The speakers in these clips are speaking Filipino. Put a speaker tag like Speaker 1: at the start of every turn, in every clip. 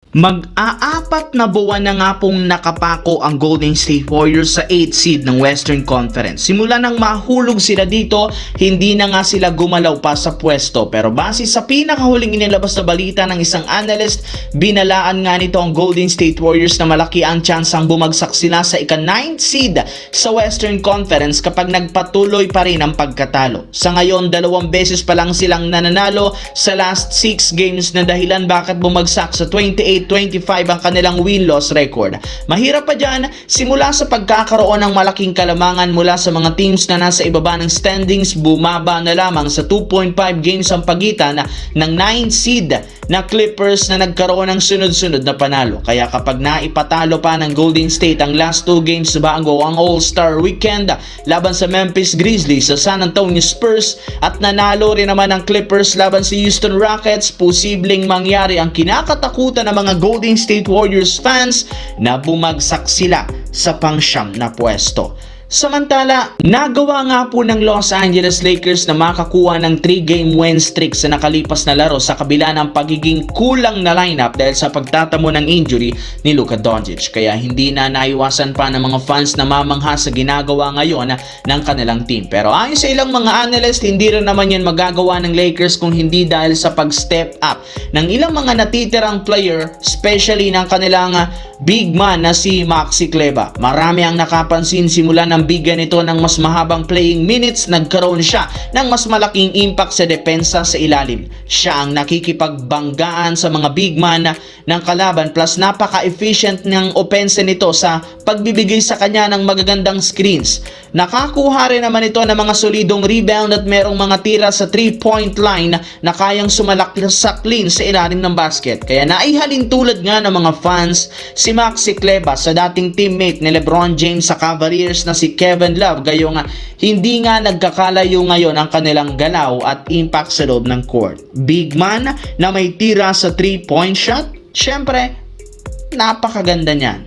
Speaker 1: Mag-aapat na buwan na nga pong nakapako ang Golden State Warriors sa 8th seed ng Western Conference. Simula nang mahulog sila dito, hindi na nga sila gumalaw pa sa pwesto. Pero base sa pinakahuling inilabas na balita ng isang analyst, binalaan nga nito ang Golden State Warriors na malaki ang tsansang bumagsak sila sa ika-9th seed sa Western Conference kapag nagpatuloy pa rin ang pagkatalo. Sa ngayon, 2 beses pa lang silang nananalo sa last 6 games na dahilan bakit bumagsak sa 28-25 ang kanilang win-loss record. Mahirap pa dyan, simula sa pagkakaroon ng malaking kalamangan mula sa mga teams na nasa ibaba ng standings, bumaba na lamang sa 2.5 games ang pagitan ng 9th seed na Clippers na nagkaroon ng sunod-sunod na panalo. Kaya kapag naipatalo pa ng Golden State ang last 2 games bago ang All-Star Weekend laban sa Memphis Grizzlies sa San Antonio Spurs at nanalo rin naman ang Clippers laban sa Houston Rockets, posibleng mangyari ang kinakatakutan ng mga Golden State Warriors fans na bumagsak sila sa pang-siyam na pwesto. Samantala, nagawa nga po ng Los Angeles Lakers na makakuha ng 3-game win streak sa nakalipas na laro sa kabila ng pagiging kulang na lineup dahil sa pagtatamo ng injury ni Luka Doncic. Kaya hindi na naiwasan pa ng mga fans na mamangha sa ginagawa ngayon ng kanilang team. Pero ayon sa ilang mga analyst, hindi rin naman yan magagawa ng Lakers kung hindi dahil sa pag-step up ng ilang mga natitirang player, especially ng kanilang big man na si Maxi Kleber. Marami ang nakapansin simula ng bigyan nito ng mas mahabang playing minutes, nagkaroon siya ng mas malaking impact sa depensa sa ilalim. Siya ang nakikipagbanggaan sa mga big man ng kalaban, plus napaka-efficient ng opensa nito sa pagbibigay sa kanya ng magagandang screens. Nakakuha rin naman ito ng mga solidong rebound at merong mga tira sa 3-point line na kayang sumalaksak clean sa ilalim ng basket. Kaya naihalin tulad nga ng mga fans si Maxi Kleber sa dating teammate ni LeBron James sa Cavaliers na si Kevin Love, gayong hindi nga nagkakalayo ngayon ang kanilang galaw at impact sa loob ng court. Big man na may tira sa 3-point shot, syempre napakaganda niyan.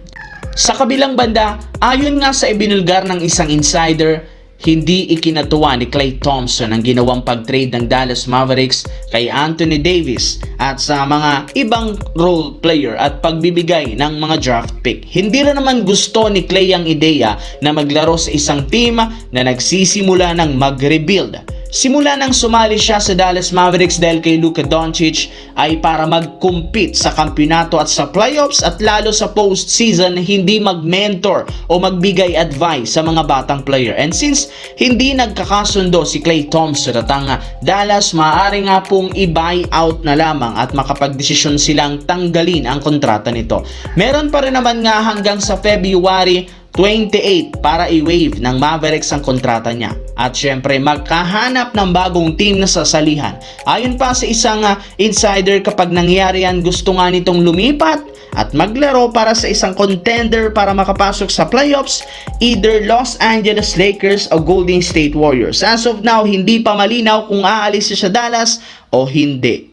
Speaker 1: Sa kabilang banda, ayon nga sa ibinulgar ng isang insider, hindi ikinatuwa ni Klay Thompson ang ginawang pag-trade ng Dallas Mavericks kay Anthony Davis at sa mga ibang role player at pagbibigay ng mga draft pick. Hindi rin naman gusto ni Klay ang ideya na maglaro sa isang team na nagsisimula ng mag-rebuild. Simula nang sumali siya sa Dallas Mavericks dahil kay Luka Doncic ay para mag-compete sa kampiyonato at sa playoffs at lalo sa postseason, hindi mag-mentor o magbigay advice sa mga batang player. And since hindi nagkakasundo si Klay Thompson at ang Dallas, maaari nga pong i-buy out na lamang at makapagdesisyon silang tanggalin ang kontrata nito. Meron pa rin naman nga hanggang sa February 28 para i-waive ng Mavericks ang kontrata niya. At syempre magkahanap ng bagong team na sasalihan. Ayon pa sa isang insider, kapag nangyari yan, gusto nga nitong lumipat at maglaro para sa isang contender para makapasok sa playoffs, either Los Angeles Lakers o Golden State Warriors. As of now, hindi pa malinaw kung aalis siya sa Dallas o hindi.